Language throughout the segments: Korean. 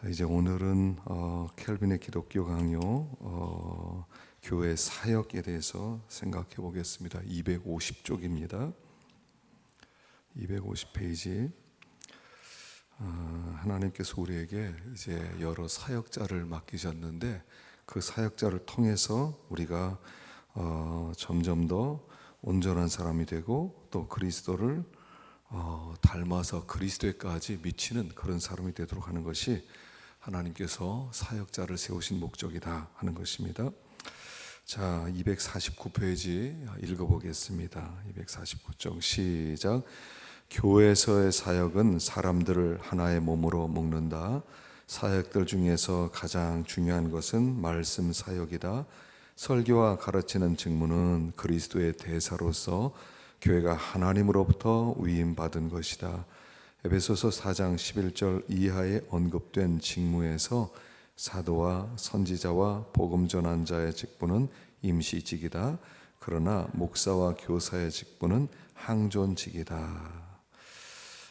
자, 이제 오늘은 켈빈의 기독교 강요 교회 사역에 대해서 생각해 보겠습니다. 250쪽입니다. 250페이지. 하나님께서 우리에게 이제 여러 사역자를 맡기셨는데 그 사역자를 통해서 우리가 점점 더 온전한 사람이 되고 또 그리스도를 닮아서 그리스도에까지 미치는 그런 사람이 되도록 하는 것이 하나님께서 사역자를 세우신 목적이다 하는 것입니다. 자, 249페이지 읽어보겠습니다. 249쪽 시작. 교회에서의 사역은 사람들을 하나의 몸으로 묶는다. 사역들 중에서 가장 중요한 것은 말씀 사역이다. 설교와 가르치는 직무는 그리스도의 대사로서 교회가 하나님으로부터 위임받은 것이다. 에베소서 4장 11절 이하에 언급된 직무에서 사도와 선지자와 복음 전한 자의 직분은 임시직이다. 그러나 목사와 교사의 직분은 항존직이다.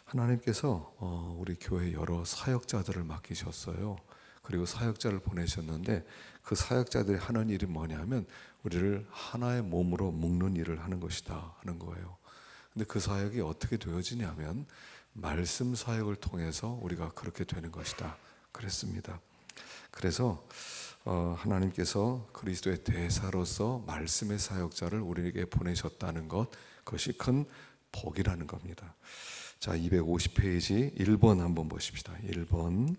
하나님께서 우리 교회 여러 사역자들을 맡기셨어요. 그리고 사역자를 보내셨는데 그 사역자들이 하는 일이 뭐냐면 우리를 하나의 몸으로 묶는 일을 하는 것이다 하는 거예요. 근데 그 사역이 어떻게 되어지냐면 말씀 사역을 통해서 우리가 그렇게 되는 것이다 그랬습니다. 그래서 하나님께서 그리스도의 대사로서 말씀의 사역자를 우리에게 보내셨다는 것, 그것이 큰 복이라는 겁니다. 자, 250페이지 1번 한번 보십시다. 1번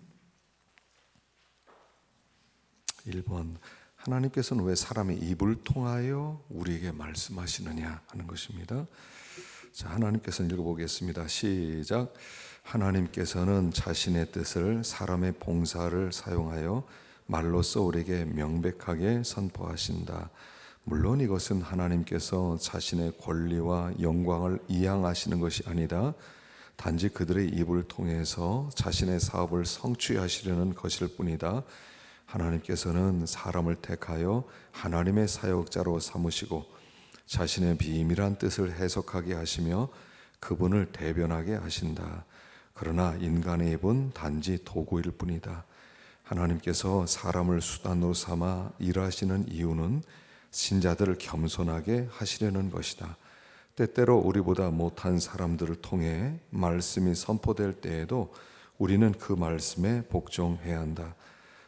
하나님께서는 왜 사람의 입을 통하여 우리에게 말씀하시느냐 하는 것입니다. 자, 하나님께서는 읽어보겠습니다. 시작. 하나님께서는 자신의 뜻을 사람의 봉사를 사용하여 말로써 우리에게 명백하게 선포하신다. 물론 이것은 하나님께서 자신의 권리와 영광을 이양하시는 것이 아니다. 단지 그들의 입을 통해서 자신의 사업을 성취하시려는 것일 뿐이다. 하나님께서는 사람을 택하여 하나님의 사역자로 삼으시고 자신의 비밀한 뜻을 해석하게 하시며 그분을 대변하게 하신다. 그러나 인간의 입은 단지 도구일 뿐이다. 하나님께서 사람을 수단으로 삼아 일하시는 이유는 신자들을 겸손하게 하시려는 것이다. 때때로 우리보다 못한 사람들을 통해 말씀이 선포될 때에도 우리는 그 말씀에 복종해야 한다.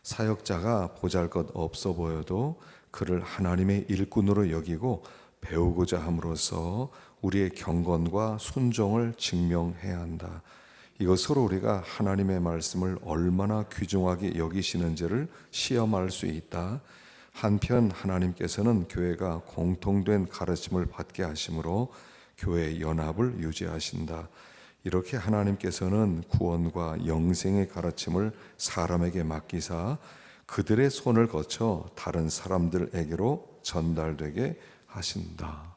사역자가 보잘것 없어 보여도 그를 하나님의 일꾼으로 여기고 배우고자 함으로써 우리의 경건과 순종을 증명해야 한다. 이것으로 우리가 하나님의 말씀을 얼마나 귀중하게 여기시는지를 시험할 수 있다. 한편 하나님께서는 교회가 공통된 가르침을 받게 하심으로 교회의 연합을 유지하신다. 이렇게 하나님께서는 구원과 영생의 가르침을 사람에게 맡기사 그들의 손을 거쳐 다른 사람들에게로 전달되게 하신다.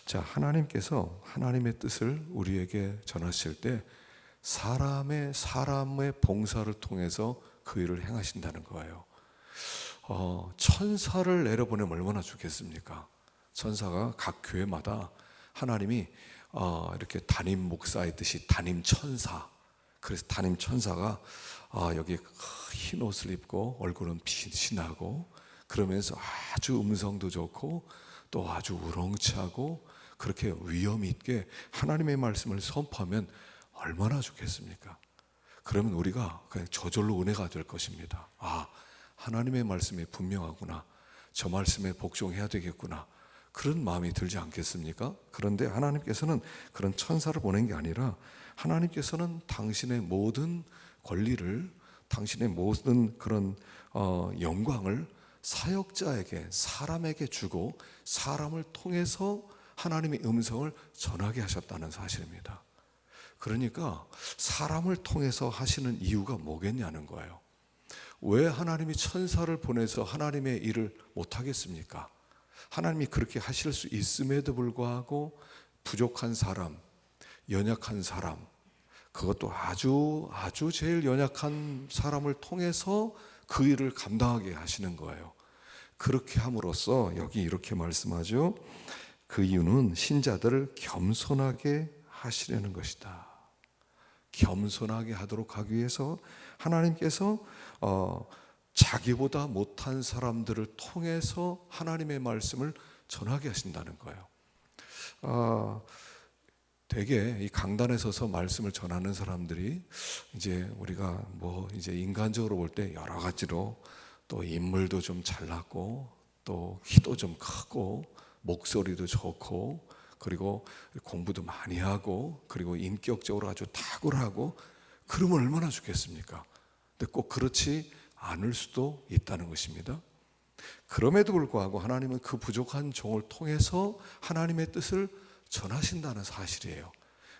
자, 하나님께서 하나님의 뜻을 우리에게 전하실 때 사람의 봉사를 통해서 그 일을 행하신다는 거예요. 천사를 내려보내면 얼마나 좋겠습니까? 천사가 각 교회마다 하나님이 이렇게 담임 목사 있듯이 담임 천사, 그래서 담임 천사가 여기 흰 옷을 입고 얼굴은 빛이 나고 그러면서 아주 음성도 좋고 또 아주 우렁차고 그렇게 위험 있게 하나님의 말씀을 선포하면 얼마나 좋겠습니까? 그러면 우리가 그냥 저절로 은혜가 될 것입니다. 하나님의 말씀이 분명하구나, 저 말씀에 복종해야 되겠구나, 그런 마음이 들지 않겠습니까? 그런데 하나님께서는 그런 천사를 보낸 게 아니라 하나님께서는 당신의 모든 권리를, 당신의 모든 그런 영광을 사역자에게, 사람에게 주고 사람을 통해서 하나님의 음성을 전하게 하셨다는 사실입니다. 그러니까 사람을 통해서 하시는 이유가 뭐겠냐는 거예요. 왜 하나님이 천사를 보내서 하나님의 일을 못하겠습니까? 하나님이 그렇게 하실 수 있음에도 불구하고 부족한 사람, 연약한 사람, 그것도 아주 제일 연약한 사람을 통해서 그 일을 감당하게 하시는 거예요. 그렇게 함으로써 여기 이렇게 말씀하죠. 그 이유는 신자들을 겸손하게 하시려는 것이다. 겸손하게 하도록 하기 위해서 하나님께서 자기보다 못한 사람들을 통해서 하나님의 말씀을 전하게 하신다는 거예요. 되게 이 강단에 서서 말씀을 전하는 사람들이 이제 우리가 이제 인간적으로 볼 때 여러 가지로 또 인물도 좀 잘났고 또 키도 좀 크고 목소리도 좋고 그리고 공부도 많이 하고 그리고 인격적으로 아주 탁월하고 그러면 얼마나 좋겠습니까? 근데 꼭 그렇지 않을 수도 있다는 것입니다. 그럼에도 불구하고 하나님은 그 부족한 종을 통해서 하나님의 뜻을 전하신다는 사실이에요.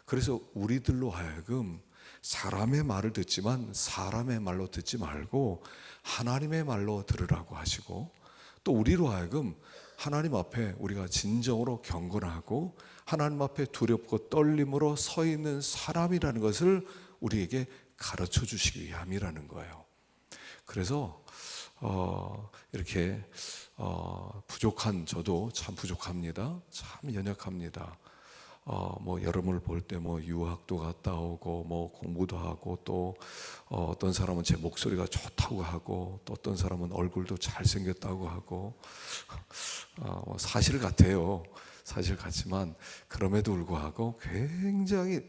그래서 우리들로 하여금 사람의 말을 듣지만 사람의 말로 듣지 말고 하나님의 말로 들으라고 하시고, 또 우리로 하여금 하나님 앞에 우리가 진정으로 경건하고 하나님 앞에 두렵고 떨림으로 서 있는 사람이라는 것을 우리에게 가르쳐 주시기 위함이라는 거예요. 그래서 이렇게 부족한 저도 참 부족합니다. 참 연약합니다. 여름을 볼 때 유학도 갔다 오고 공부도 하고 또 어떤 사람은 제 목소리가 좋다고 하고 또 어떤 사람은 얼굴도 잘생겼다고 하고 사실 같아요. 사실 같지만 그럼에도 불구하고 굉장히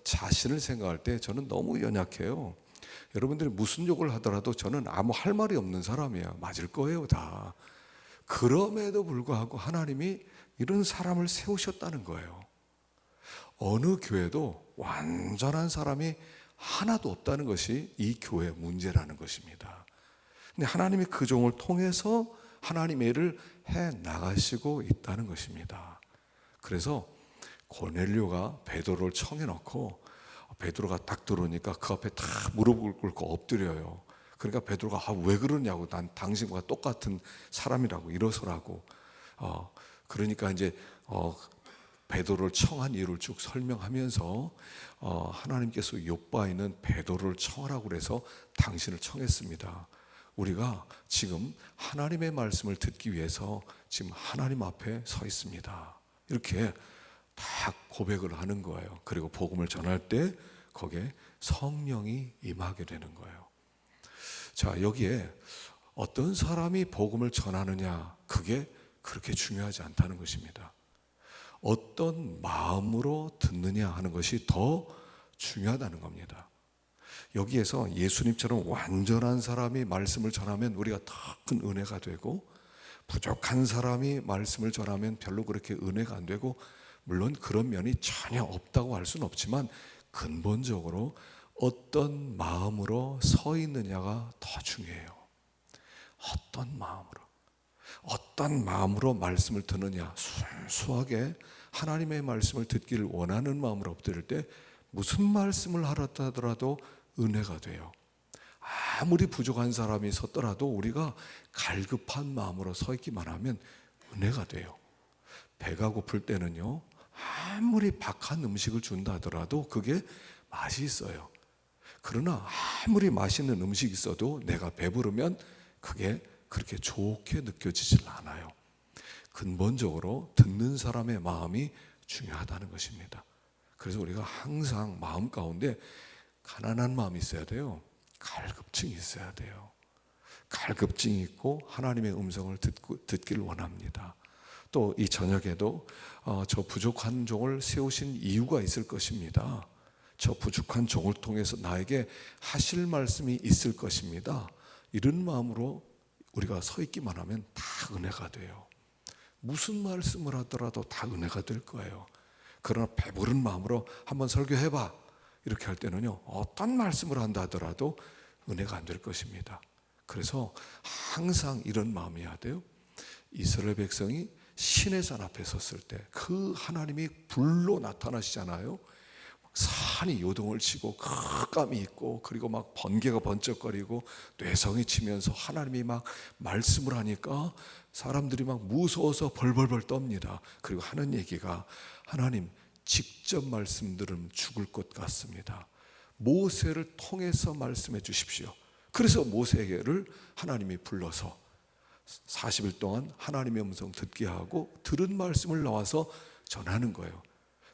자신을 생각할 때 저는 너무 연약해요. 여러분들이 무슨 욕을 하더라도 저는 아무 할 말이 없는 사람이야. 맞을 거예요, 다. 그럼에도 불구하고 하나님이 이런 사람을 세우셨다는 거예요. 어느 교회도 완전한 사람이 하나도 없다는 것이 이 교회의 문제라는 것입니다. 근데 하나님이 그 종을 통해서 하나님의 일을 해 나가시고 있다는 것입니다. 그래서 고넬료가 베드로를 청해 놓고 베드로가 딱 들어오니까 그 앞에 다 무릎을 꿇고 엎드려요. 그러니까 베드로가 왜 그러냐고, 난 당신과 똑같은 사람이라고, 일어서라고. 그러니까 이제 베드로를 청한 이유를 쭉 설명하면서 하나님께서 욥바에 있는 베드로를 청하라고 그래서 당신을 청했습니다. 우리가 지금 하나님의 말씀을 듣기 위해서 지금 하나님 앞에 서 있습니다. 이렇게 다 고백을 하는 거예요. 그리고 복음을 전할 때 거기에 성령이 임하게 되는 거예요. 자, 여기에 어떤 사람이 복음을 전하느냐, 그게 그렇게 중요하지 않다는 것입니다. 어떤 마음으로 듣느냐 하는 것이 더 중요하다는 겁니다. 여기에서 예수님처럼 완전한 사람이 말씀을 전하면 우리가 더 큰 은혜가 되고, 부족한 사람이 말씀을 전하면 별로 그렇게 은혜가 안 되고, 물론 그런 면이 전혀 없다고 할 수는 없지만 근본적으로 어떤 마음으로 서 있느냐가 더 중요해요. 어떤 마음으로 말씀을 듣느냐. 순수하게 하나님의 말씀을 듣기를 원하는 마음으로 엎드릴 때 무슨 말씀을 하더라도 은혜가 돼요. 아무리 부족한 사람이 섰더라도 우리가 갈급한 마음으로 서 있기만 하면 은혜가 돼요. 배가 고플 때는요, 아무리 박한 음식을 준다 하더라도 그게 맛이 있어요. 그러나 아무리 맛있는 음식이 있어도 내가 배부르면 그게 그렇게 좋게 느껴지질 않아요. 근본적으로 듣는 사람의 마음이 중요하다는 것입니다. 그래서 우리가 항상 마음 가운데 가난한 마음이 있어야 돼요. 갈급증이 있어야 돼요. 갈급증이 있고 하나님의 음성을 듣기를 원합니다. 또 이 저녁에도 저 부족한 종을 세우신 이유가 있을 것입니다. 저 부족한 종을 통해서 나에게 하실 말씀이 있을 것입니다. 이런 마음으로 우리가 서 있기만 하면 다 은혜가 돼요. 무슨 말씀을 하더라도 다 은혜가 될 거예요. 그러나 배부른 마음으로 한번 설교해봐 이렇게 할 때는요, 어떤 말씀을 한다 하더라도 은혜가 안 될 것입니다. 그래서 항상 이런 마음이어야 돼요. 이스라엘 백성이 시내산 앞에 섰을 때 그 하나님이 불로 나타나시잖아요. 산이 요동을 치고 흑암이 있고 그리고 막 번개가 번쩍거리고 뇌성이 치면서 하나님이 막 말씀을 하니까 사람들이 막 무서워서 벌벌벌 떱니다. 그리고 하는 얘기가, 하나님 직접 말씀 들으면 죽을 것 같습니다. 모세를 통해서 말씀해 주십시오. 그래서 모세를 하나님이 불러서 40일 동안 하나님의 음성 듣게 하고 들은 말씀을 나와서 전하는 거예요.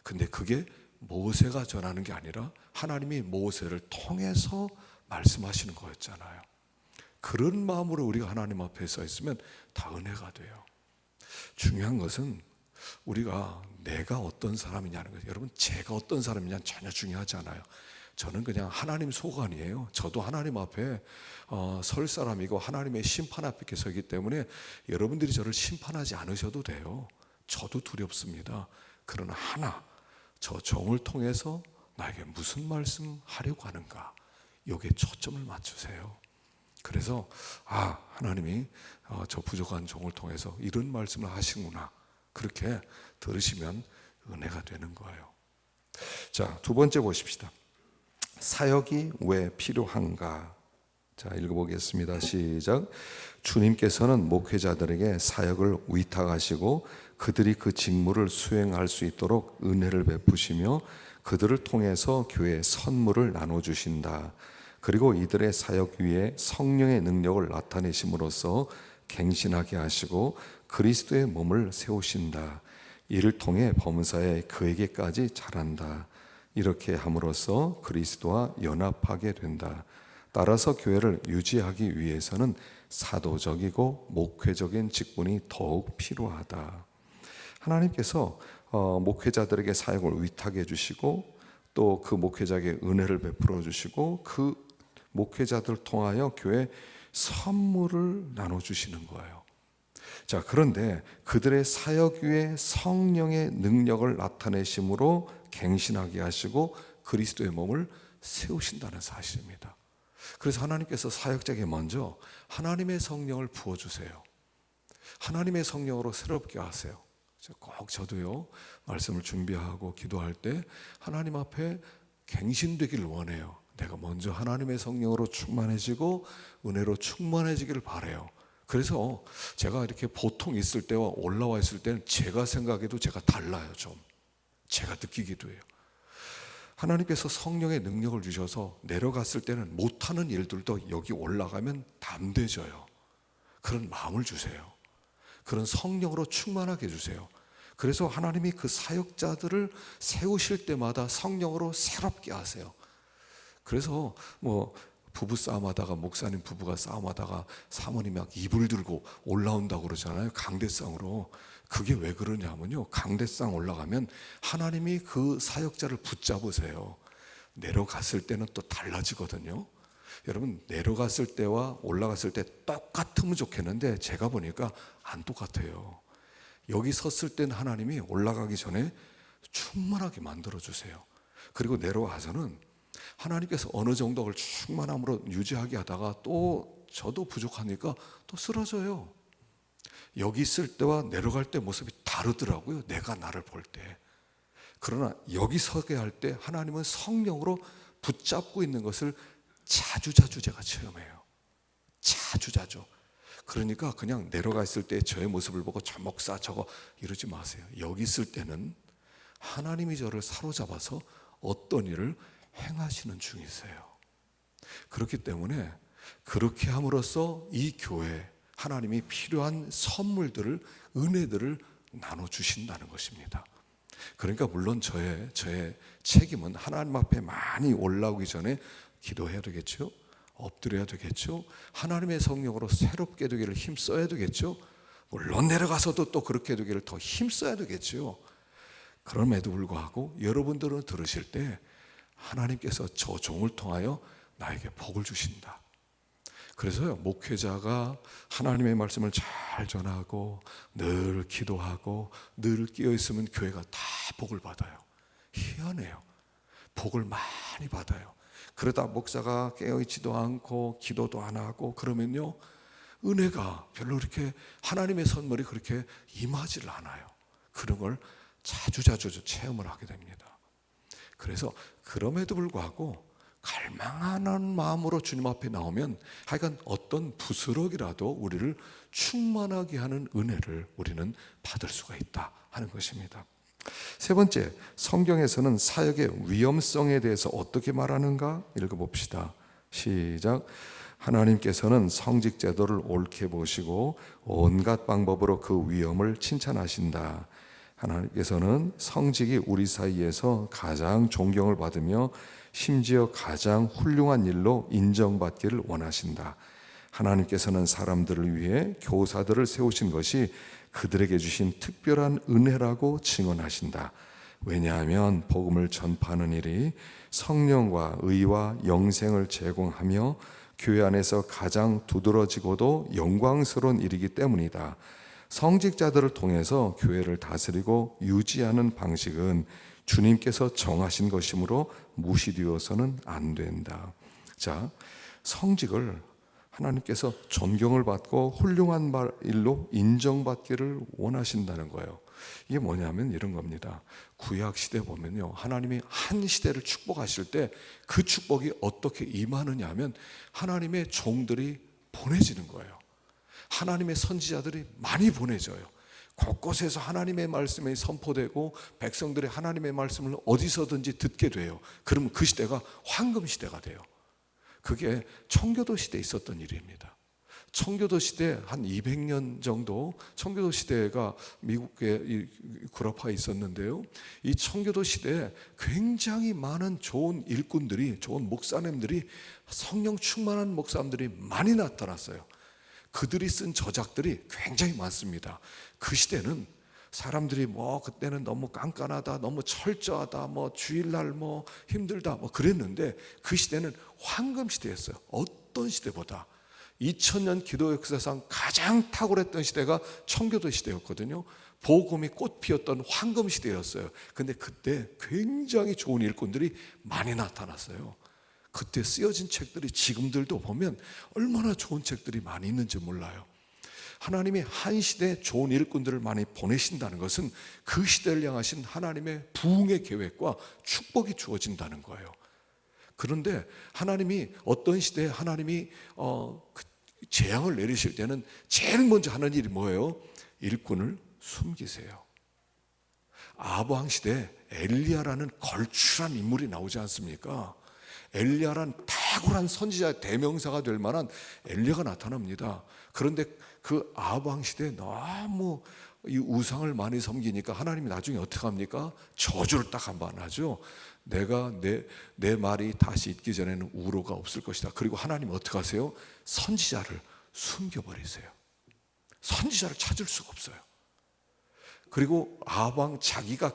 근데 그게 모세가 전하는 게 아니라 하나님이 모세를 통해서 말씀하시는 거였잖아요. 그런 마음으로 우리가 하나님 앞에 서 있으면 다 은혜가 돼요. 중요한 것은 우리가 내가 어떤 사람이냐는 거예요. 여러분, 제가 어떤 사람이냐는 전혀 중요하지 않아요. 저는 그냥 하나님 소관이에요. 저도 하나님 앞에 설 사람이고 하나님의 심판 앞에 서기 때문에 여러분들이 저를 심판하지 않으셔도 돼요. 저도 두렵습니다. 그러나 하나, 저 종을 통해서 나에게 무슨 말씀하려고 하는가, 여기에 초점을 맞추세요. 그래서 하나님이 저 부족한 종을 통해서 이런 말씀을 하시구나, 그렇게 들으시면 은혜가 되는 거예요. 자, 두 번째 보십시다. 사역이 왜 필요한가? 자, 읽어보겠습니다. 시작. 주님께서는 목회자들에게 사역을 위탁하시고 그들이 그 직무를 수행할 수 있도록 은혜를 베푸시며 그들을 통해서 교회에 선물을 나눠주신다. 그리고 이들의 사역 위에 성령의 능력을 나타내심으로써 갱신하게 하시고 그리스도의 몸을 세우신다. 이를 통해 범사에 그에게까지 자란다. 이렇게 함으로써 그리스도와 연합하게 된다. 따라서 교회를 유지하기 위해서는 사도적이고 목회적인 직분이 더욱 필요하다. 하나님께서 목회자들에게 사역을 위탁해 주시고 또 그 목회자에게 은혜를 베풀어 주시고 그 목회자들 통하여 교회에 선물을 나눠주시는 거예요. 자, 그런데 그들의 사역 위에 성령의 능력을 나타내심으로 갱신하게 하시고 그리스도의 몸을 세우신다는 사실입니다. 그래서 하나님께서 사역자에게 먼저 하나님의 성령을 부어주세요. 하나님의 성령으로 새롭게 하세요. 꼭 저도요, 말씀을 준비하고 기도할 때 하나님 앞에 갱신되기를 원해요. 내가 먼저 하나님의 성령으로 충만해지고 은혜로 충만해지기를 바라요. 그래서 제가 이렇게 보통 있을 때와 올라와 있을 때는 제가 생각해도 제가 달라요. 좀 제가 느끼기도 해요. 하나님께서 성령의 능력을 주셔서 내려갔을 때는 못하는 일들도 여기 올라가면 담대져요. 그런 마음을 주세요. 그런 성령으로 충만하게 해주세요. 그래서 하나님이 그 사역자들을 세우실 때마다 성령으로 새롭게 하세요. 그래서 부부 싸움하다가, 목사님 부부가 싸움하다가 사모님이 막 이불 들고 올라온다고 그러잖아요. 강대상으로. 그게 왜 그러냐면요, 강대상 올라가면 하나님이 그 사역자를 붙잡으세요. 내려갔을 때는 또 달라지거든요. 여러분, 내려갔을 때와 올라갔을 때 똑같으면 좋겠는데 제가 보니까 안 똑같아요. 여기 섰을 때는 하나님이 올라가기 전에 충만하게 만들어주세요. 그리고 내려와서는 하나님께서 어느 정도 그걸 충만함으로 유지하게 하다가 또 저도 부족하니까 또 쓰러져요. 여기 있을 때와 내려갈 때 모습이 다르더라고요. 내가 나를 볼 때. 그러나 여기 서게 할 때 하나님은 성령으로 붙잡고 있는 것을 자주자주 제가 체험해요. 자주자주. 그러니까 그냥 내려가 있을 때 저의 모습을 보고 저 목사 저거 이러지 마세요. 여기 있을 때는 하나님이 저를 사로잡아서 어떤 일을 행하시는 중이세요. 그렇기 때문에 그렇게 함으로써 이 교회에 하나님이 필요한 선물들을, 은혜들을 나눠주신다는 것입니다. 그러니까 물론 저의 책임은 하나님 앞에 많이 올라오기 전에 기도해야 되겠죠. 엎드려야 되겠죠. 하나님의 성령으로 새롭게 되기를 힘써야 되겠죠. 물론 내려가서도 또 그렇게 되기를 더 힘써야 되겠죠. 그럼에도 불구하고 여러분들은 들으실 때 하나님께서 저 종을 통하여 나에게 복을 주신다. 그래서요, 목회자가 하나님의 말씀을 잘 전하고 늘 기도하고 늘 끼어 있으면 교회가 다 복을 받아요. 희한해요. 복을 많이 받아요. 그러다 목사가 깨어있지도 않고 기도도 안 하고 그러면요, 은혜가 별로 이렇게 하나님의 선물이 그렇게 임하지를 않아요. 그런 걸 자주자주 체험을 하게 됩니다. 그래서 그럼에도 불구하고 갈망하는 마음으로 주님 앞에 나오면 하여간 어떤 부스럭이라도 우리를 충만하게 하는 은혜를 우리는 받을 수가 있다 하는 것입니다. 세 번째, 성경에서는 사역의 위험성에 대해서 어떻게 말하는가 읽어봅시다. 시작. 하나님께서는 성직 제도를 옳게 보시고 온갖 방법으로 그 위험을 칭찬하신다. 하나님께서는 성직이 우리 사이에서 가장 존경을 받으며 심지어 가장 훌륭한 일로 인정받기를 원하신다. 하나님께서는 사람들을 위해 교사들을 세우신 것이 그들에게 주신 특별한 은혜라고 증언하신다. 왜냐하면 복음을 전파하는 일이 성령과 의와 영생을 제공하며 교회 안에서 가장 두드러지고도 영광스러운 일이기 때문이다. 성직자들을 통해서 교회를 다스리고 유지하는 방식은 주님께서 정하신 것이므로 무시되어서는 안 된다. 자, 성직을 하나님께서 존경을 받고 훌륭한 일로 인정받기를 원하신다는 거예요. 이게 뭐냐면 이런 겁니다. 구약 시대 보면요, 하나님이 한 시대를 축복하실 때 그 축복이 어떻게 임하느냐 하면 하나님의 종들이 보내지는 거예요. 하나님의 선지자들이 많이 보내져요. 곳곳에서 하나님의 말씀이 선포되고 백성들이 하나님의 말씀을 어디서든지 듣게 돼요. 그러면 그 시대가 황금 시대가 돼요. 그게 청교도 시대에 있었던 일입니다. 청교도 시대 한 200년 정도 청교도 시대가 미국에 구라파에 있었는데요. 이 청교도 시대에 굉장히 많은 좋은 일꾼들이, 좋은 목사님들이, 성령 충만한 목사님들이 많이 나타났어요. 그들이 쓴 저작들이 굉장히 많습니다. 그 시대는 사람들이 그때는 너무 깐깐하다, 너무 철저하다, 주일날 힘들다, 그랬는데 그 시대는 황금 시대였어요. 어떤 시대보다 2000년 기도 역사상 가장 탁월했던 시대가 청교도 시대였거든요. 복음이 꽃 피었던 황금 시대였어요. 근데 그때 굉장히 좋은 일꾼들이 많이 나타났어요. 그때 쓰여진 책들이 지금들도 보면 얼마나 좋은 책들이 많이 있는지 몰라요. 하나님이 한 시대에 좋은 일꾼들을 많이 보내신다는 것은 그 시대를 향하신 하나님의 부흥의 계획과 축복이 주어진다는 거예요. 그런데 하나님이 어떤 시대에 하나님이 재앙을 내리실 때는 제일 먼저 하는 일이 뭐예요? 일꾼을 숨기세요. 아브왕 시대에 엘리야라는 걸출한 인물이 나오지 않습니까? 엘리야란 탁월한 선지자 대명사가 될 만한 엘리야가 나타납니다. 그런데 그 아브왕 시대에 너무 이 우상을 많이 섬기니까 하나님이 나중에 어떻게 합니까? 저주를 딱 한 번 하죠. 내가 내 말이 다시 있기 전에는 우로가 없을 것이다. 그리고 하나님 어떻게 하세요? 선지자를 숨겨버리세요. 선지자를 찾을 수가 없어요. 그리고 아방 자기가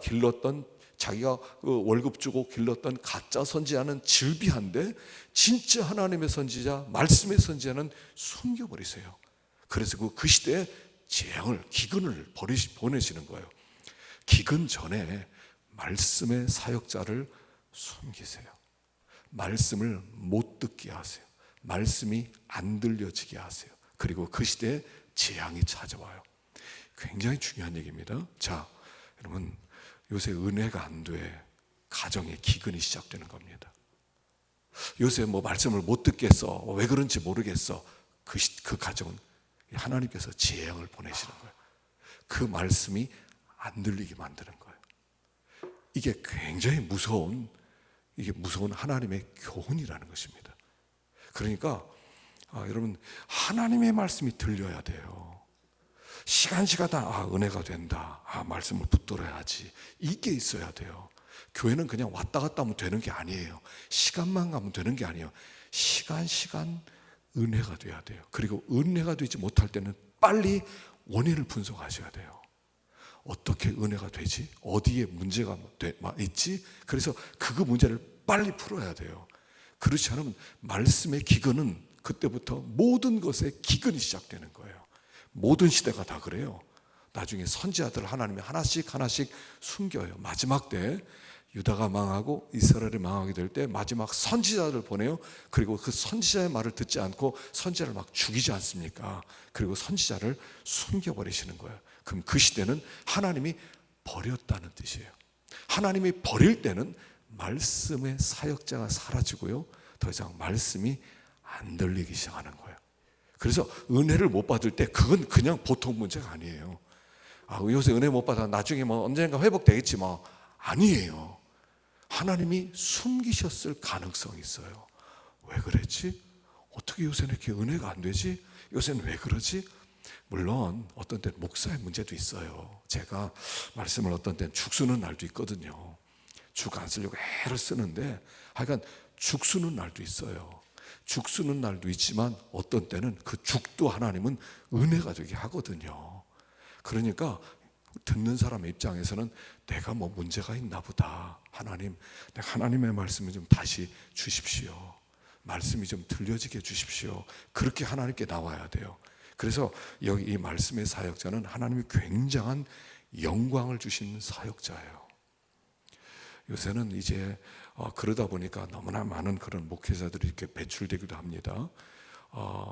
월급 주고 길렀던 가짜 선지자는 즐비한데 진짜 하나님의 선지자, 말씀의 선지자는 숨겨버리세요. 그래서 그 시대에 재앙을, 기근을 보내시는 거예요. 기근 전에 말씀의 사역자를 숨기세요. 말씀을 못 듣게 하세요. 말씀이 안 들려지게 하세요. 그리고 그 시대에 재앙이 찾아와요. 굉장히 중요한 얘기입니다. 자, 여러분, 요새 은혜가 안 돼. 가정에 기근이 시작되는 겁니다. 요새 말씀을 못 듣겠어. 왜 그런지 모르겠어. 그 가정은 하나님께서 재앙을 보내시는 거예요. 그 말씀이 안 들리게 만드는 거예요. 이게 굉장히 무서운 하나님의 교훈이라는 것입니다. 그러니까 여러분, 하나님의 말씀이 들려야 돼요. 시간마다 은혜가 된다. 말씀을 붙들어야지. 이게 있어야 돼요. 교회는 그냥 왔다 갔다 하면 되는 게 아니에요. 시간만 가면 되는 게 아니에요. 시간 은혜가 돼야 돼요. 그리고 은혜가 되지 못할 때는 빨리 원인을 분석하셔야 돼요. 어떻게 은혜가 되지? 어디에 문제가 있지? 그래서 그 문제를 빨리 풀어야 돼요. 그렇지 않으면 말씀의 기근은 그때부터 모든 것에 기근이 시작되는 거예요. 모든 시대가 다 그래요. 나중에 선지자들 하나님이 하나씩 숨겨요. 마지막 때 유다가 망하고 이스라엘이 망하게 될 때 마지막 선지자를 보내요. 그리고 그 선지자의 말을 듣지 않고 선지자를 막 죽이지 않습니까? 그리고 선지자를 숨겨버리시는 거예요. 그럼 그 시대는 하나님이 버렸다는 뜻이에요. 하나님이 버릴 때는 말씀의 사역자가 사라지고요, 더 이상 말씀이 안 들리기 시작하는 거예요. 그래서 은혜를 못 받을 때 그건 그냥 보통 문제가 아니에요. 요새 은혜 못 받아 나중에 언젠가 회복되겠지 아니에요. 하나님이 숨기셨을 가능성이 있어요. 왜 그랬지? 어떻게 요새는 이렇게 은혜가 안 되지? 요새는 왜 그러지? 물론 어떤 때는 목사의 문제도 있어요. 제가 말씀을 어떤 때는 죽 쓰는 날도 있거든요. 죽 안 쓰려고 애를 쓰는데 하여간 죽 쓰는 날도 있어요. 죽 쓰는 날도 있지만 어떤 때는 그 죽도 하나님은 은혜가 되게 하거든요. 그러니까 듣는 사람의 입장에서는 내가 뭐 문제가 있나 보다. 하나님, 내가 하나님의 말씀을 좀 다시 주십시오. 말씀이 좀 들려지게 해주십시오. 그렇게 하나님께 나와야 돼요. 그래서 여기 이 말씀의 사역자는 하나님이 굉장한 영광을 주신 사역자예요. 요새는 이제 그러다 보니까 너무나 많은 그런 목회자들이 이렇게 배출되기도 합니다.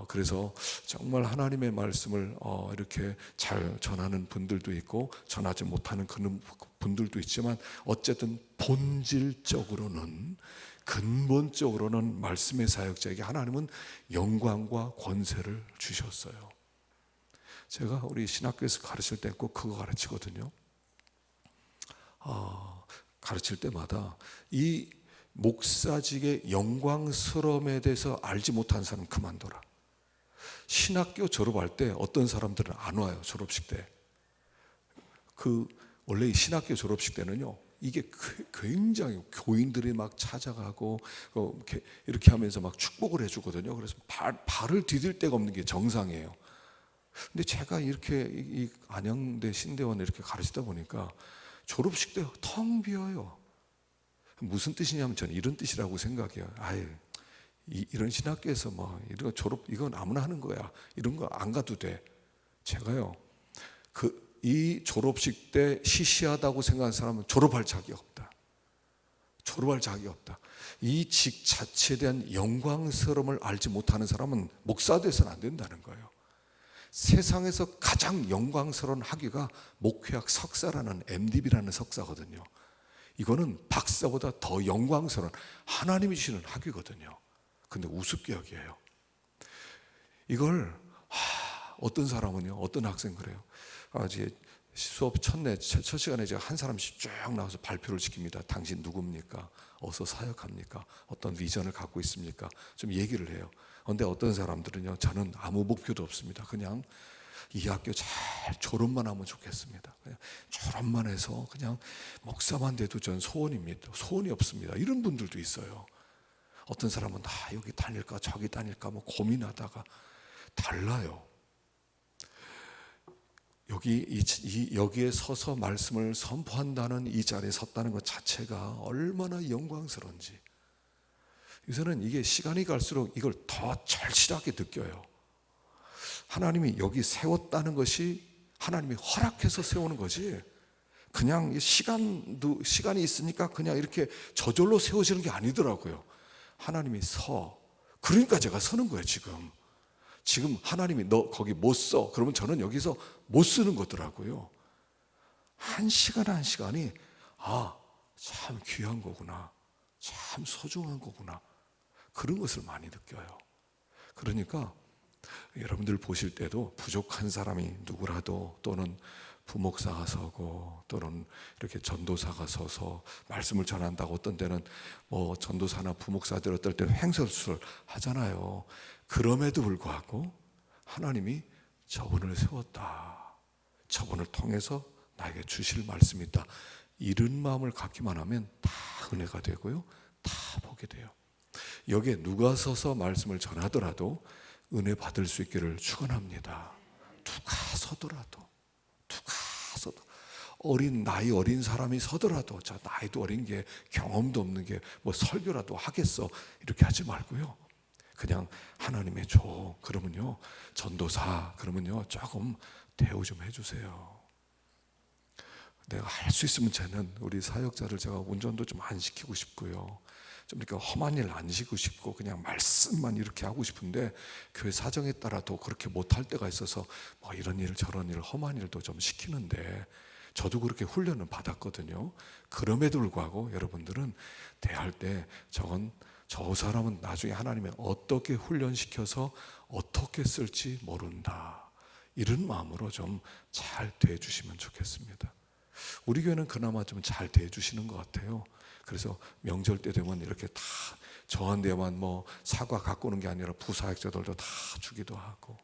그래서 정말 하나님의 말씀을 이렇게 잘 전하는 분들도 있고 전하지 못하는 그런 분들도 있지만 어쨌든 본질적으로는 근본적으로는 말씀의 사역자에게 하나님은 영광과 권세를 주셨어요. 제가 우리 신학교에서 가르칠 때 꼭 그거 가르치거든요. 가르칠 때마다 이 목사직의 영광스러움에 대해서 알지 못하는 사람은 그만둬라. 신학교 졸업할 때 어떤 사람들은 안 와요. 졸업식 때. 원래 이 신학교 졸업식 때는요, 이게 굉장히 교인들이 막 찾아가고 이렇게 하면서 막 축복을 해주거든요. 그래서 발을 디딜 데가 없는 게 정상이에요. 근데 제가 이렇게 이 안양대 신대원에 이렇게 가르치다 보니까 졸업식 때 텅 비어요. 무슨 뜻이냐면 저는 이런 뜻이라고 생각해요. 이런 신학교에서 뭐 이런 졸업 이건 아무나 하는 거야. 이런 거 안 가도 돼. 제가요, 이 졸업식 때 시시하다고 생각하는 사람은 졸업할 자격이 없다. 졸업할 자격이 없다. 이 직 자체에 대한 영광스러움을 알지 못하는 사람은 목사 돼서는 안 된다는 거예요. 세상에서 가장 영광스러운 학위가 목회학 석사라는 MDB라는 석사거든요. 이거는 박사보다 더 영광스러운 하나님이 주시는 학위거든요. 근데 우습게 여겨요. 이걸 어떤 사람은요, 어떤 학생 그래요. 이제 수업 첫 시간에 제가 한 사람씩 쭉 나와서 발표를 시킵니다. 당신 누굽니까? 어디서 사역합니까? 어떤 비전을 갖고 있습니까? 좀 얘기를 해요. 그런데 어떤 사람들은요, 저는 아무 목표도 없습니다. 그냥 이 학교 잘 졸업만 하면 좋겠습니다. 그냥 졸업만 해서 그냥 목사만 돼도 전 소원입니다. 소원이 없습니다. 이런 분들도 있어요. 어떤 사람은 여기 다닐까 저기 다닐까 뭐 고민하다가 달라요. 여기에 서서 말씀을 선포한다는 이 자리에 섰다는 것 자체가 얼마나 영광스러운지. 요새는 이게 시간이 갈수록 이걸 더 절실하게 느껴요. 하나님이 여기 세웠다는 것이 하나님이 허락해서 세우는 거지, 그냥 시간이 있으니까 그냥 이렇게 저절로 세워지는 게 아니더라고요. 하나님이 그러니까 제가 서는 거예요. 지금 하나님이 너 거기 못 써. 그러면 저는 여기서 못 쓰는 거더라고요. 한 시간 한 시간이 참 귀한 거구나. 참 소중한 거구나. 그런 것을 많이 느껴요. 그러니까 여러분들 보실 때도 부족한 사람이 누구라도 또는 부목사가 서고 또는 이렇게 전도사가 서서 말씀을 전한다고 어떤 때는 뭐 전도사나 부목사들 어떨 때는 횡설수설 하잖아요. 그럼에도 불구하고 하나님이 저분을 세웠다. 저분을 통해서 나에게 주실 말씀이 있다. 이런 마음을 갖기만 하면 다 은혜가 되고요. 다 보게 돼요. 여기에 누가 서서 말씀을 전하더라도 은혜 받을 수 있기를 축원합니다. 누가 서더라도 나이 어린 사람이 서더라도, 저 나이도 어린 게 경험도 없는 게 뭐 설교라도 하겠어 이렇게 하지 말고요. 그냥 하나님의 그러면요, 전도사 그러면요, 조금 대우 좀 해주세요. 내가 할 수 있으면 저는 우리 사역자를 제가 운전도 좀 안 시키고 싶고요, 좀 이렇게 험한 일 안 시키고 싶고 그냥 말씀만 이렇게 하고 싶은데 교회 사정에 따라도 그렇게 못할 때가 있어서 뭐 이런 일 저런 일 험한 일도 좀 시키는데, 저도 그렇게 훈련을 받았거든요. 그럼에도 불구하고 여러분들은 대할 때 저 사람은 나중에 하나님이 어떻게 훈련시켜서 어떻게 쓸지 모른다, 이런 마음으로 좀 잘 대해주시면 좋겠습니다. 우리 교회는 그나마 좀 잘 대해주시는 것 같아요. 그래서 명절 때 되면 이렇게 다 저한테만 뭐 사과 갖고 오는 게 아니라 부사역자들도 다 주기도 하고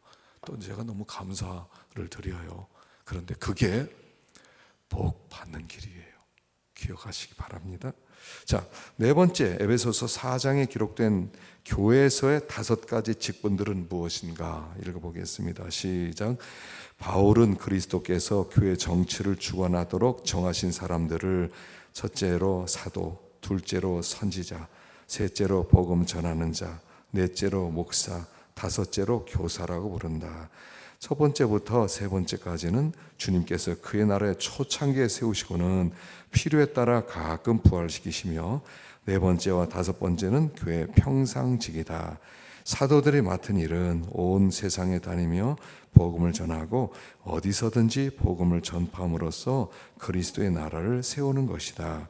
또 제가 너무 감사를 드려요. 그런데 그게 복 받는 길이에요. 기억하시기 바랍니다. 자, 네 번째, 에베소서 4장에 기록된 교회에서의 5가지 직분들은 무엇인가 읽어보겠습니다. 시작. 바울은 그리스도께서 교회 정치를 주관하도록 정하신 사람들을 첫째로 사도, 둘째로 선지자, 셋째로 복음 전하는 자, 넷째로 목사, 다섯째로 교사라고 부른다. 첫 번째부터 세 번째까지는 주님께서 그의 나라의 초창기에 세우시고는 필요에 따라 가끔 부활시키시며, 네 번째와 다섯 번째는 교회의 평상직이다. 사도들이 맡은 일은 온 세상에 다니며 복음을 전하고 어디서든지 복음을 전파함으로써 그리스도의 나라를 세우는 것이다.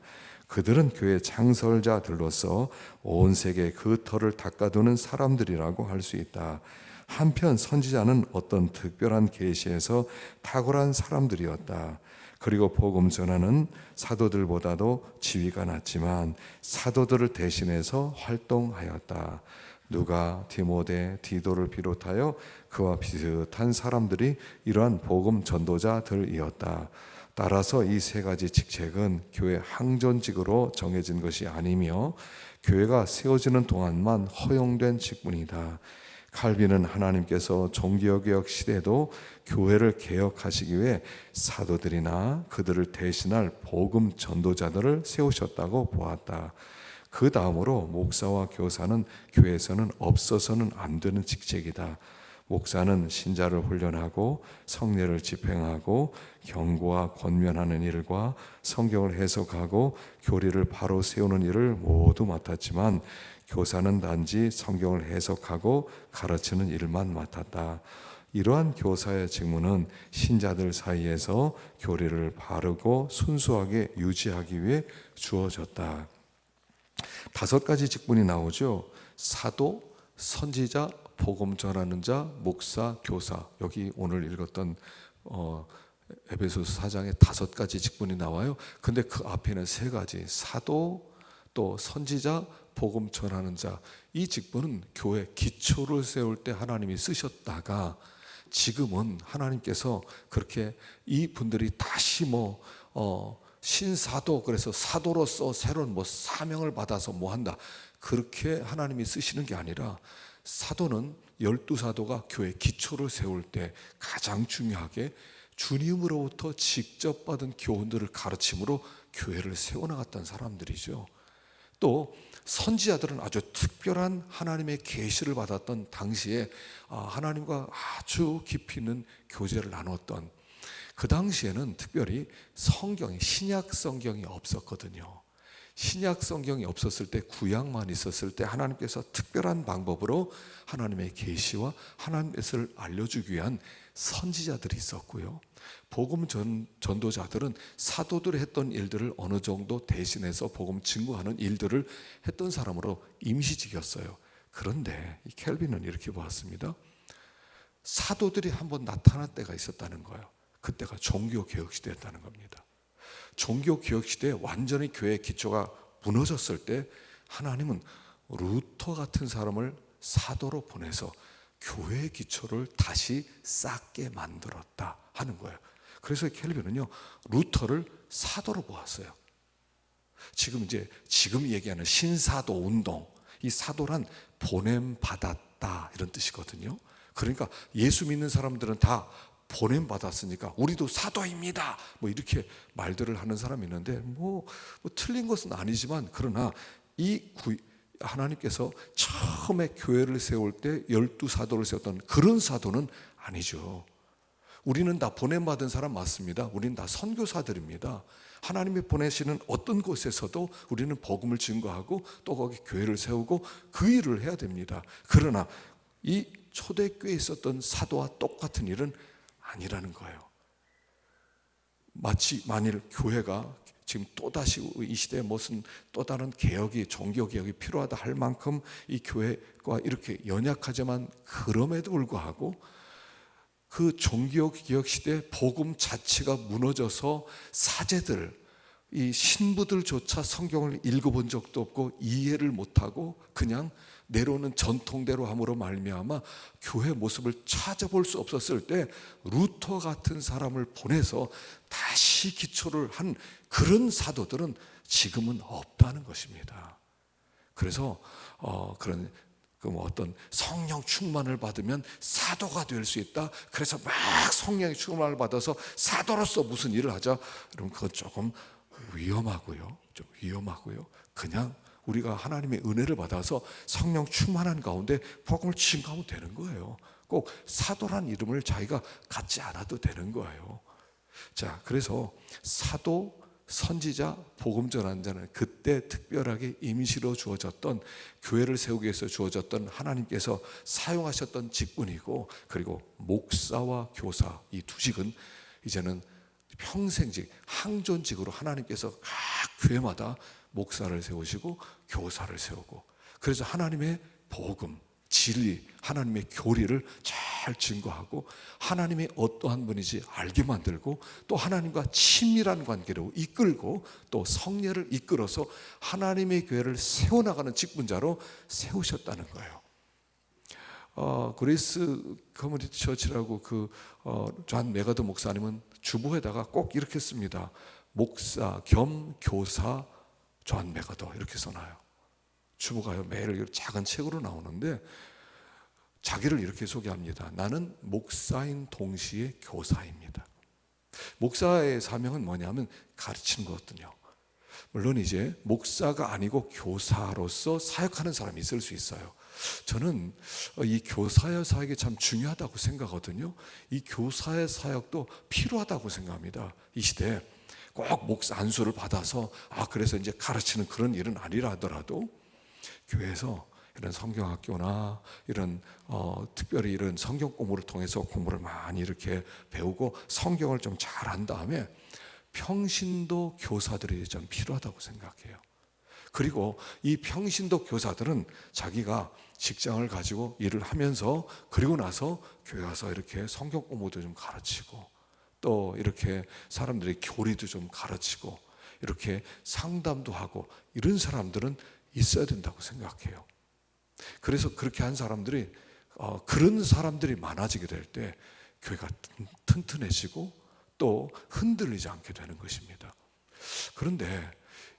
그들은 교회 창설자들로서 온 세계에 그 터를 닦아두는 사람들이라고 할 수 있다. 한편 선지자는 어떤 특별한 계시에서 탁월한 사람들이었다. 그리고 복음 전하는 사도들보다도 지위가 낮지만 사도들을 대신해서 활동하였다. 누가, 디모데, 디도를 비롯하여 그와 비슷한 사람들이 이러한 복음 전도자들이었다. 따라서 이 세 가지 직책은 교회 항전직으로 정해진 것이 아니며 교회가 세워지는 동안만 허용된 직분이다. 칼빈은 하나님께서 종교개혁 시대도 교회를 개혁하시기 위해 사도들이나 그들을 대신할 복음 전도자들을 세우셨다고 보았다. 그 다음으로 목사와 교사는 교회에서는 없어서는 안 되는 직책이다. 목사는 신자를 훈련하고 성례를 집행하고 경고와 권면하는 일과 성경을 해석하고 교리를 바로 세우는 일을 모두 맡았지만 교사는 단지 성경을 해석하고 가르치는 일만 맡았다. 이러한 교사의 직무는 신자들 사이에서 교리를 바르고 순수하게 유지하기 위해 주어졌다. 5가지 직분이 나오죠. 사도, 선지자, 복음 전하는 자, 목사, 교사. 여기 오늘 읽었던 에베소서 4장에 5가지 직분이 나와요. 근데 그 앞에는 3가지, 사도, 또 선지자, 복음 전하는 자. 이 직분은 교회 기초를 세울 때 하나님이 쓰셨다가 지금은 하나님께서 그렇게 이 분들이 다시 신사도, 그래서 사도로서 새로운 사명을 받아서 한다, 그렇게 하나님이 쓰시는 게 아니라 사도는 12사도가 교회 기초를 세울 때 가장 중요하게 주님으로부터 직접 받은 교훈들을 가르침으로 교회를 세워나갔던 사람들이죠. 또 선지자들은 아주 특별한 하나님의 계시를 받았던 당시에 하나님과 아주 깊이 있는 교제를 나눴던, 그 당시에는 특별히 신약 성경이 없었거든요. 신약 성경이 없었을 때, 구약만 있었을 때 하나님께서 특별한 방법으로 하나님의 계시와 하나님의 뜻을 알려주기 위한 선지자들이 있었고요. 복음 전도자들은 사도들이 했던 일들을 어느 정도 대신해서 복음 증거하는 일들을 했던 사람으로 임시직이었어요. 그런데 이 켈빈은 이렇게 보았습니다. 사도들이 한번 나타날 때가 있었다는 거예요. 그때가 종교개혁 시대였다는 겁니다. 종교개혁 시대에 완전히 교회의 기초가 무너졌을 때 하나님은 루터 같은 사람을 사도로 보내서 교회의 기초를 다시 쌓게 만들었다 하는 거예요. 그래서 켈빈은요, 루터를 사도로 보았어요. 지금 얘기하는 신사도 운동, 이 사도란 보냄 받았다 이런 뜻이거든요. 그러니까 예수 믿는 사람들은 다 보냄 받았으니까 우리도 사도입니다, 이렇게 말들을 하는 사람이 있는데 틀린 것은 아니지만, 그러나 하나님께서 처음에 교회를 세울 때 12사도를 세웠던 그런 사도는 아니죠. 우리는 다 보냄받은 사람 맞습니다. 우리는 다 선교사들입니다. 하나님이 보내시는 어떤 곳에서도 우리는 복음을 증거하고 또 거기 교회를 세우고 그 일을 해야 됩니다. 그러나 이 초대교회에 있었던 사도와 똑같은 일은 아니라는 거예요. 만일 교회가 지금 또다시 이 시대에 무슨 또 다른 개혁이, 종교개혁이 필요하다 할 만큼 이 교회가 이렇게 연약하지만, 그럼에도 불구하고 그 종교개혁 시대에 복음 자체가 무너져서 사제들, 이 신부들조차 성경을 읽어본 적도 없고 이해를 못하고 그냥 내려오는 전통대로 함으로 말미암아 교회 모습을 찾아볼 수 없었을 때 루터 같은 사람을 보내서 다시 기초를 한 그런 사도들은 지금은 없다는 것입니다. 그래서 그런 어떤 성령 충만을 받으면 사도가 될 수 있다. 그래서 막 성령의 충만을 받아서 사도로서 무슨 일을 하자. 그러면 그건 조금 위험하고요. 좀 위험하고요. 그냥 우리가 하나님의 은혜를 받아서 성령 충만한 가운데 복음을 증거하면 되는 거예요. 꼭 사도란 이름을 자기가 갖지 않아도 되는 거예요. 자, 그래서 사도, 선지자, 복음 전한 자는 그때 특별하게 임시로 주어졌던, 교회를 세우기 위해서 주어졌던 하나님께서 사용하셨던 직분이고, 그리고 목사와 교사, 이 두 직은 이제는 평생직, 항존직으로 하나님께서 각 교회마다 목사를 세우시고 교사를 세우고, 그래서 하나님의 복음, 진리, 하나님의 교리를 잘 증거하고 하나님이 어떠한 분인지 알게 만들고 또 하나님과 친밀한 관계로 이끌고 또 성례를 이끌어서 하나님의 교회를 세워나가는 직분자로 세우셨다는 거예요. 그레이스 커뮤니티 처치라고 존 메가더 목사님은 주보에다가 꼭 이렇게 씁니다. 목사 겸 교사 존 메가더 이렇게 써놔요. 주보가요 매일 작은 책으로 나오는데 자기를 이렇게 소개합니다. 나는 목사인 동시에 교사입니다. 목사의 사명은 뭐냐면 가르치는 거거든요. 물론 이제 목사가 아니고 교사로서 사역하는 사람이 있을 수 있어요. 저는 이 교사의 사역이 참 중요하다고 생각하거든요. 이 교사의 사역도 필요하다고 생각합니다. 이 시대에 꼭 목사 안수를 받아서 그래서 이제 가르치는 그런 일은 아니라 하더라도 교회에서 이런 성경학교나 이런 특별히 이런 성경 공부를 통해서 공부를 많이 이렇게 배우고 성경을 좀 잘한 다음에 평신도 교사들이 좀 필요하다고 생각해요. 그리고 이 평신도 교사들은 자기가 직장을 가지고 일을 하면서 그리고 나서 교회 가서 이렇게 성경 공부도 좀 가르치고 또 이렇게 사람들의 교리도 좀 가르치고 이렇게 상담도 하고 이런 사람들은 있어야 된다고 생각해요. 그래서 그렇게 한 사람들이 그런 사람들이 많아지게 될 때 교회가 튼튼해지고 또 흔들리지 않게 되는 것입니다. 그런데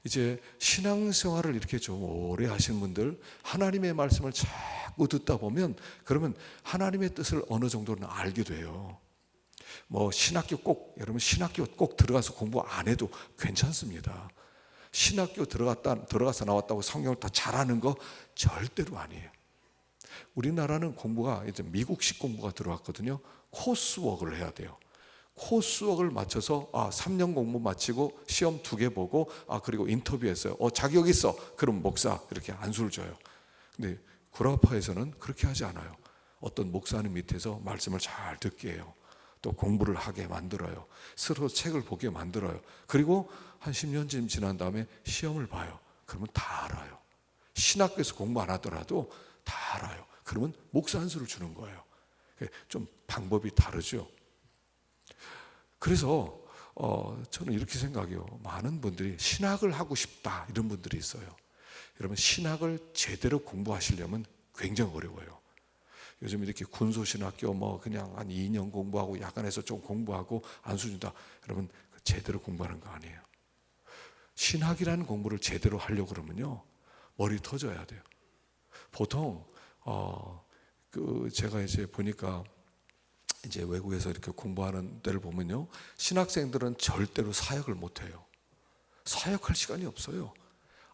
이제 신앙생활을 이렇게 좀 오래 하신 분들 하나님의 말씀을 자꾸 듣다 보면 그러면 하나님의 뜻을 어느 정도는 알게 돼요. 여러분 신학교 꼭 들어가서 공부 안 해도 괜찮습니다. 신학교 들어가서 나왔다고 성경을 다 잘하는 거 절대로 아니에요. 우리나라는 공부가 이제 미국식 공부가 들어왔거든요. 코스워크를 해야 돼요. 코스워크를 맞춰서 3년 공부 마치고 시험 2개 보고 그리고 인터뷰했어요. 자격 있어. 그럼 목사 이렇게 안수를 줘요. 근데 구라파에서는 그렇게 하지 않아요. 어떤 목사님 밑에서 말씀을 잘 듣게 해요. 또 공부를 하게 만들어요. 스스로 책을 보게 만들어요. 그리고 한 10년쯤 지난 다음에 시험을 봐요. 그러면 다 알아요. 신학교에서 공부 안 하더라도 다 알아요. 그러면 목사 안수를 주는 거예요. 좀 방법이 다르죠. 그래서 저는 이렇게 생각해요. 많은 분들이 신학을 하고 싶다 이런 분들이 있어요. 여러분 신학을 제대로 공부하시려면 굉장히 어려워요. 요즘 이렇게 군소신학교 그냥 한 2년 공부하고 야간에서 좀 공부하고 안수 준다. 여러분 제대로 공부하는 거 아니에요. 신학이라는 공부를 제대로 하려고 그러면요 머리 터져야 돼요. 보통 제가 이제 보니까 이제 외국에서 이렇게 공부하는 데를 보면요 신학생들은 절대로 사역을 못 해요. 사역할 시간이 없어요.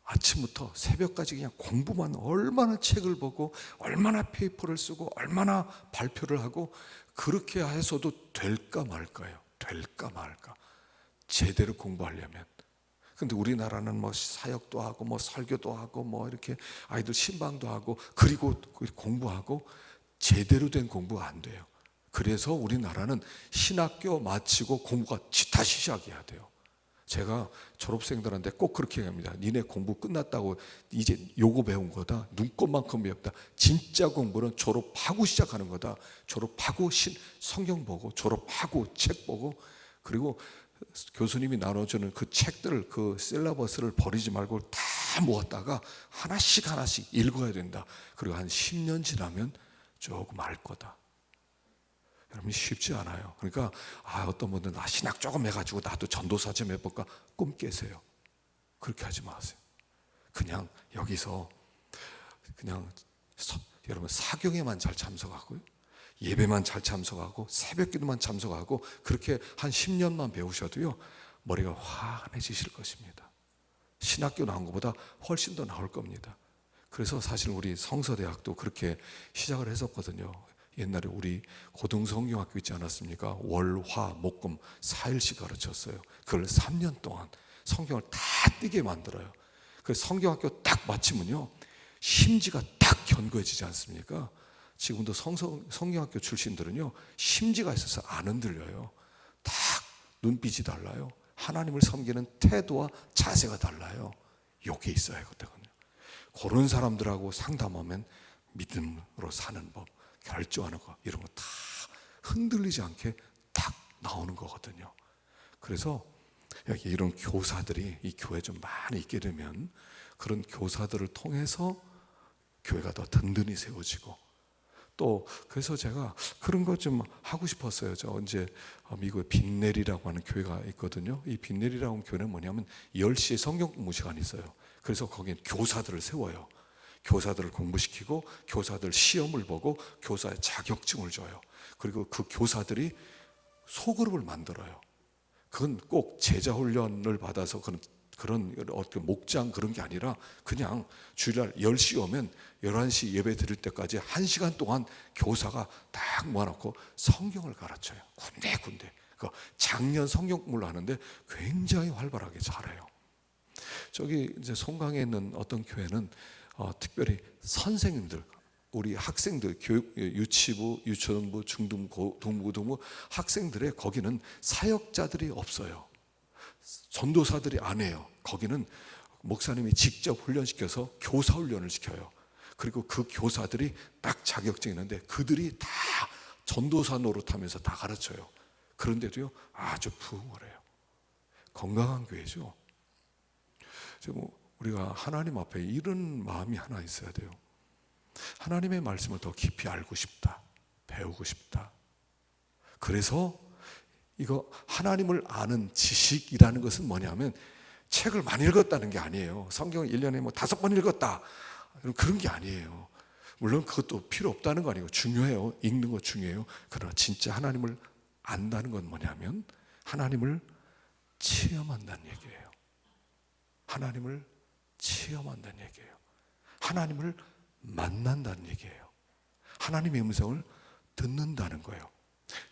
아침부터 새벽까지 그냥 공부만, 얼마나 책을 보고 얼마나 페이퍼를 쓰고 얼마나 발표를 하고 그렇게 해서도 될까 말까요. 될까 말까. 제대로 공부하려면. 근데 우리나라는 사역도 하고 설교도 하고 이렇게 아이들 신방도 하고 그리고 공부하고 제대로 된 공부가 안 돼요. 그래서 우리나라는 신학교 마치고 공부가 다시 시작해야 돼요. 제가 졸업생들한테 꼭 그렇게 얘기합니다. 니네 공부 끝났다고 이제 요거 배운 거다. 눈꽃만큼 배웠다. 진짜 공부는 졸업하고 시작하는 거다. 졸업하고 성경 보고 졸업하고 책 보고 그리고 교수님이 나눠주는 그 책들, 그 셀러버스를 버리지 말고 다 모았다가 하나씩 하나씩 읽어야 된다. 그리고 한 10년 지나면 조금 알 거다. 여러분, 쉽지 않아요. 그러니까 어떤 분들은 나 신학 조금 해가지고 나도 전도사 좀 해볼까, 꿈 깨세요. 그렇게 하지 마세요. 그냥 여기서 그냥 여러분 사경에만 잘 참석하고요, 예배만 잘 참석하고 새벽기도만 참석하고 그렇게 한 10년만 배우셔도요, 머리가 환해지실 것입니다. 신학교 나온 것보다 훨씬 더 나을 겁니다. 그래서 사실 우리 성서대학도 그렇게 시작을 했었거든요. 옛날에 우리 고등성경학교 있지 않았습니까? 월, 화, 목, 금 4일씩 가르쳤어요. 그걸 3년 동안 성경을 다 띄게 만들어요. 그래서 성경학교 딱 마치면요, 심지가 딱 견고해지지 않습니까? 지금도 성경학교 출신들은요, 심지가 있어서 안 흔들려요. 딱 눈빛이 달라요. 하나님을 섬기는 태도와 자세가 달라요. 요게 있어야 하거든요. 그런 사람들하고 상담하면 믿음으로 사는 법, 결정하는 거, 이런 거 다 흔들리지 않게 딱 나오는 거거든요. 그래서 여기 이런 교사들이 이 교회에 좀 많이 있게 되면 그런 교사들을 통해서 교회가 더 든든히 세워지고, 또 그래서 제가 그런 거 좀 하고 싶었어요. 저 언제 미국에 빈넬이라고 하는 교회가 있거든요. 이 빈넬이라고 하는 교회는 뭐냐면 10시에 성경 공부 시간이 있어요. 그래서 거기에 교사들을 세워요. 교사들을 공부시키고 교사들 시험을 보고 교사의 자격증을 줘요. 그리고 그 교사들이 소그룹을 만들어요. 그건 꼭 제자 훈련을 받아서 그런 어떤 목장 그런 게 아니라 그냥 주일날 10시 오면 11시 예배 드릴 때까지 1시간 동안 교사가 딱 모아놓고 성경을 가르쳐요. 군데군데. 그 작년 성경 공부를 하는데 굉장히 활발하게 잘해요. 저기 이제 송강에 있는 어떤 교회는 특별히 선생님들, 우리 학생들, 교육, 유치부, 유초등부, 중등부, 동부 학생들의 거기는 사역자들이 없어요. 전도사들이 안 해요. 거기는 목사님이 직접 훈련시켜서 교사 훈련을 시켜요. 그리고 그 교사들이 딱 자격증이 있는데 그들이 다 전도사 노릇하면서 다 가르쳐요. 그런데도요, 아주 부흥을 해요. 건강한 교회죠. 우리가 하나님 앞에 이런 마음이 하나 있어야 돼요. 하나님의 말씀을 더 깊이 알고 싶다, 배우고 싶다. 그래서 이거 하나님을 아는 지식이라는 것은 뭐냐면 책을 많이 읽었다는 게 아니에요. 성경을 1년에 5번 읽었다, 그런 게 아니에요. 물론 그것도 필요 없다는 거 아니고 중요해요. 읽는 거 중요해요. 그러나 진짜 하나님을 안다는 건 뭐냐면 하나님을 체험한다는 얘기예요. 하나님을 체험한다는 얘기예요. 하나님을 만난다는 얘기예요. 하나님의 음성을 듣는다는 거예요.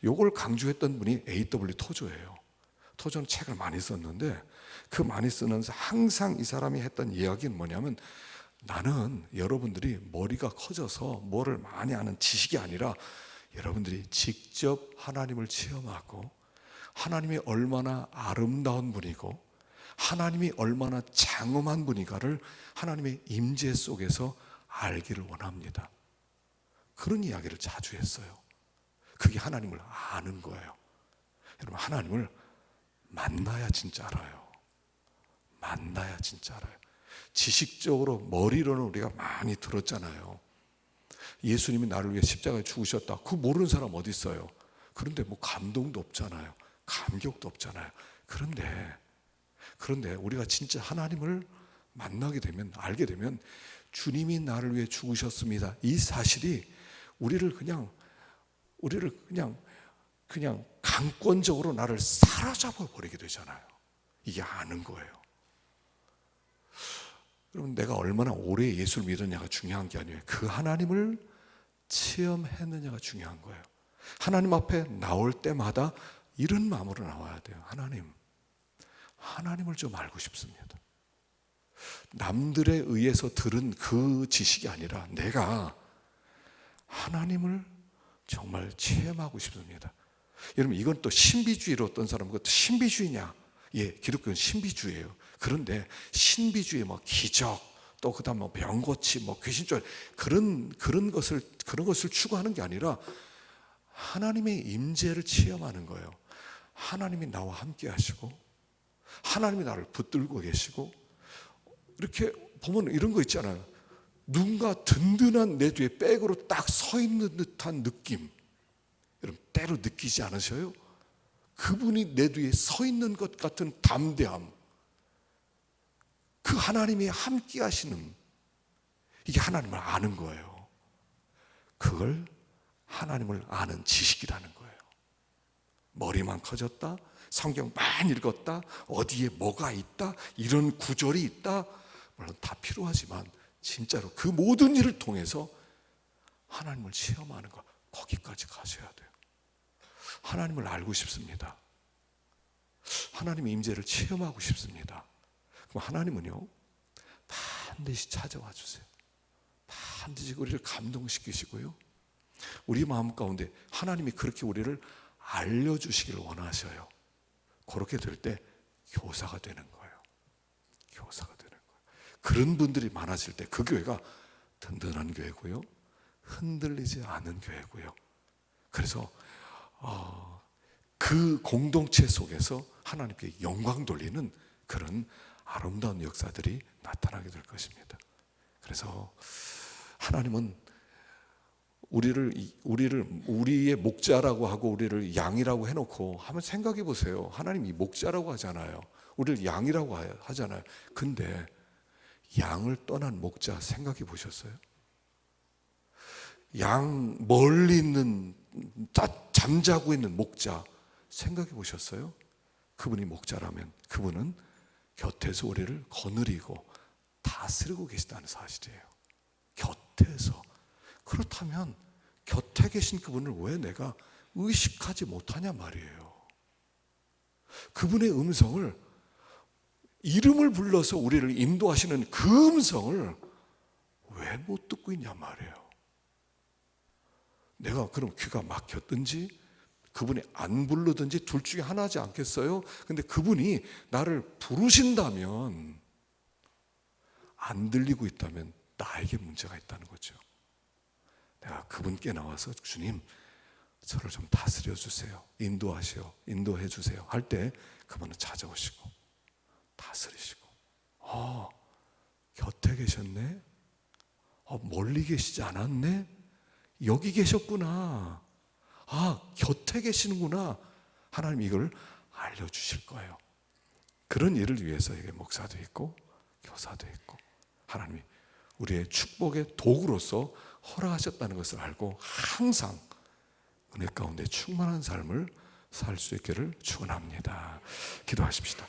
요걸 강조했던 분이 A.W. 토저예요. 토저는 책을 많이 썼는데 그 많이 쓰면서 항상 이 사람이 했던 이야기는 뭐냐면, 나는 여러분들이 머리가 커져서 뭐를 많이 아는 지식이 아니라 여러분들이 직접 하나님을 체험하고 하나님이 얼마나 아름다운 분이고 하나님이 얼마나 장엄한 분인가를 하나님의 임재 속에서 알기를 원합니다. 그런 이야기를 자주 했어요. 그게 하나님을 아는 거예요. 여러분, 하나님을 만나야 진짜 알아요. 만나야 진짜 알아요. 지식적으로 머리로는 우리가 많이 들었잖아요. 예수님이 나를 위해 십자가에 죽으셨다. 그거 모르는 사람 어디 있어요? 그런데 뭐 감동도 없잖아요. 감격도 없잖아요. 그런데 우리가 진짜 하나님을 만나게 되면, 알게 되면 주님이 나를 위해 죽으셨습니다, 이 사실이 우리를 그냥 강권적으로 나를 사로잡아 버리게 되잖아요. 이게 아는 거예요. 여러분, 내가 얼마나 오래 예수를 믿었냐가 중요한 게 아니에요. 그 하나님을 체험했느냐가 중요한 거예요. 하나님 앞에 나올 때마다 이런 마음으로 나와야 돼요. 하나님을 좀 알고 싶습니다. 남들에 의해서 들은 그 지식이 아니라 내가 하나님을 정말 체험하고 싶습니다. 여러분, 이건 또 신비주의로 어떤 사람은 그것도 신비주의냐? 예, 기독교는 신비주의예요. 그런데 신비주의 기적, 또 그다음 병고치, 귀신쫓 그런 것을 추구하는 게 아니라 하나님의 임재를 체험하는 거예요. 하나님이 나와 함께 하시고 하나님이 나를 붙들고 계시고, 이렇게 보면 이런 거 있잖아요. 누군가 든든한 내 뒤에 백으로 딱 서 있는 듯한 느낌, 여러분 때로 느끼지 않으셔요? 그분이 내 뒤에 서 있는 것 같은 담대함, 그 하나님이 함께 하시는, 이게 하나님을 아는 거예요. 그걸 하나님을 아는 지식이라는 거예요. 머리만 커졌다, 성경 많이 읽었다, 어디에 뭐가 있다, 이런 구절이 있다, 물론 다 필요하지만 진짜로 그 모든 일을 통해서 하나님을 체험하는 것, 거기까지 가셔야 돼요. 하나님을 알고 싶습니다. 하나님의 임재를 체험하고 싶습니다. 그럼 하나님은요, 반드시 찾아와 주세요. 반드시 우리를 감동시키시고요, 우리 마음 가운데 하나님이 그렇게 우리를 알려주시기를 원하셔요. 그렇게 될 때 교사가 되는 거예요. 교사가 되는 거예요. 그런 분들이 많아질 때 그 교회가 든든한 교회고요, 흔들리지 않은 교회고요. 그래서 그 공동체 속에서 하나님께 영광 돌리는 그런 아름다운 역사들이 나타나게 될 것입니다. 그래서 하나님은 우리의 목자라고 하고 우리를 양이라고 해놓고 한번 생각해 보세요. 하나님이 목자라고 하잖아요. 우리를 양이라고 하잖아요. 근데 양을 떠난 목자 생각해 보셨어요? 양 멀리 있는, 잠자고 있는 목자 생각해 보셨어요? 그분이 목자라면 그분은 곁에서 우리를 거느리고 다스리고 계시다는 사실이에요. 곁에서. 그렇다면 곁에 계신 그분을 왜 내가 의식하지 못하냐 말이에요. 그분의 음성을, 이름을 불러서 우리를 인도하시는 그 음성을 왜 못 듣고 있냐 말이에요. 내가 그럼 귀가 막혔든지 그분이 안 부르든지 둘 중에 하나지 않겠어요? 근데 그분이 나를 부르신다면, 안 들리고 있다면 나에게 문제가 있다는 거죠. 내가 그분께 나와서 주님, 저를 좀 다스려 주세요, 인도해 주세요 할 때 그분은 찾아오시고 다스리시고, 곁에 계셨네, 멀리 계시지 않았네, 여기 계셨구나, 곁에 계시는구나, 하나님 이걸 알려주실 거예요. 그런 일을 위해서 이게 목사도 있고 교사도 있고, 하나님이 우리의 축복의 도구로서 허락하셨다는 것을 알고 항상 은혜 가운데 충만한 삶을 살 수 있기를 축원합니다. 기도하십시다.